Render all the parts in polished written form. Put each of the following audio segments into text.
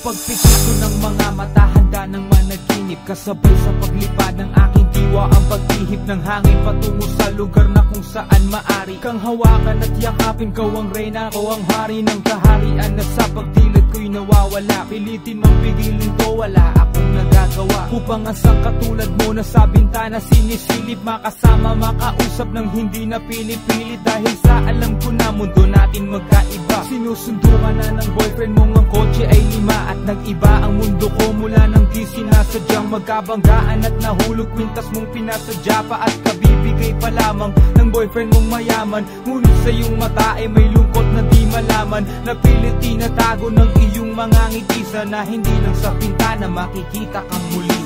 pagpikit ko ng mga mata, handa ng managinip. Kasabay sa paglipad ng aking diwa, ang pag-ihip ng hangin patungo sa lugar na kung saan maari kang hawakan at yakapin. Kau ang reyna, ko ang hari ng kaharian na sa pagdilid ko'y nawawala. Pilitin mang pigilin ko, wala akong nagagawa upang ang katulad mo na sa bintana sinisilip. Makasama, makausap ng hindi na pilit-pilit, dahil sa alam ko na mundo natin magkaiba. Sinusundo ka na ng boyfriend mong ang kotse ay 5 at nag-iba ang mundo ko mula nang di sinasadyang magkabanggaan at nahulog. Kwintas mong pinasadya pa at kabibigay pa lamang ng boyfriend mong mayaman. Ngunit sa iyong mata ay may lungkot na di malaman, napilit tinatago ng iyong mga ngiti. Sana hindi lang sa bintana makikita kang muli.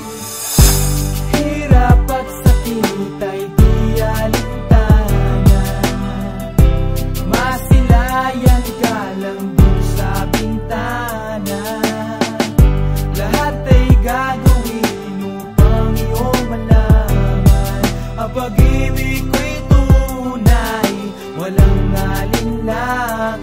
Hirap at sakit ay di alintana, masilayan ka lang dun sa bintana. Lahat ay gagawin upang iyong malaman ang pag-ibig ko'y tunay, walang alinlangan.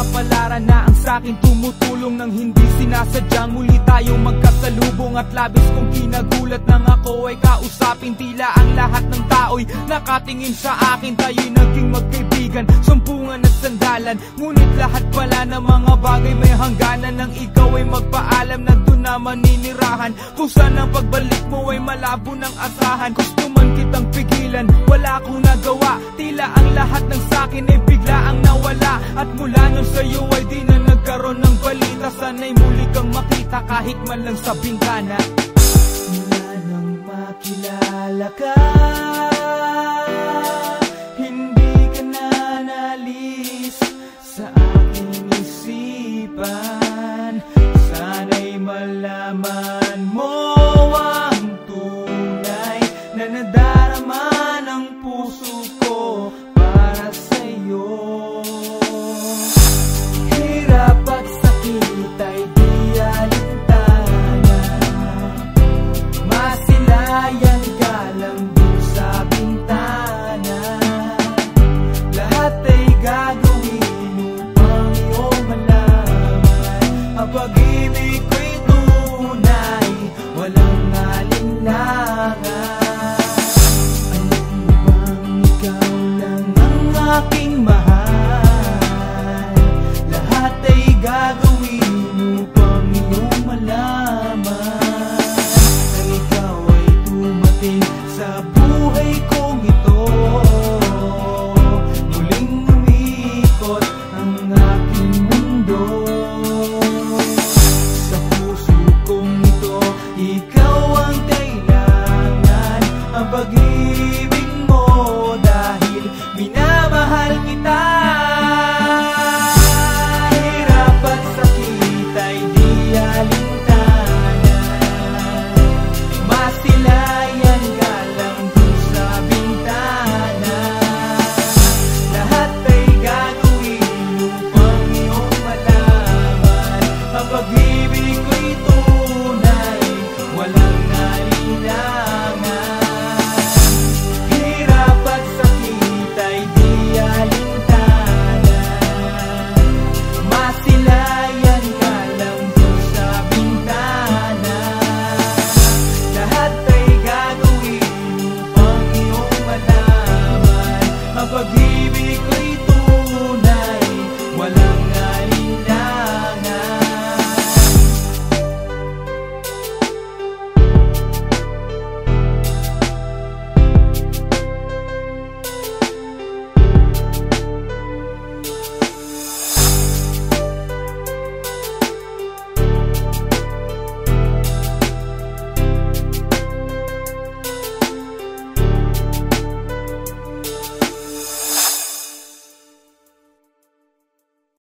Kapalaran na ang sakin tumutulong nang hindi sinasadyang muli tayong magkasalubong. At labis kong kinagulat nang ako ay kausapin, tila ang lahat ng tao'y nakatingin sa akin. Tayo'y naging magkaibigan, sumpungan at sandalan, ngunit lahat pala ng mga bagay may hangganan. Nang ikaw ay magpaalam na doon na maninirahan, kung saan ang pagbalik mo ay malabo ng asahan. Gusto man kitang pigilan, wala akong nagawa, tila ang lahat ng sakin ay bigla ang nawala. At mula nun sa'yo ay di na nagkaroon ng balita, sana'y muli kang makita kahit man lang sa bintana. Mula nang makilala ka, hindi ka na nalis sa aking isipan. Sana'y malaman mo ang tunay na nadarama ng puso ko para sa'yo. Hirap at sakit ay di alintana, masilayan ka lang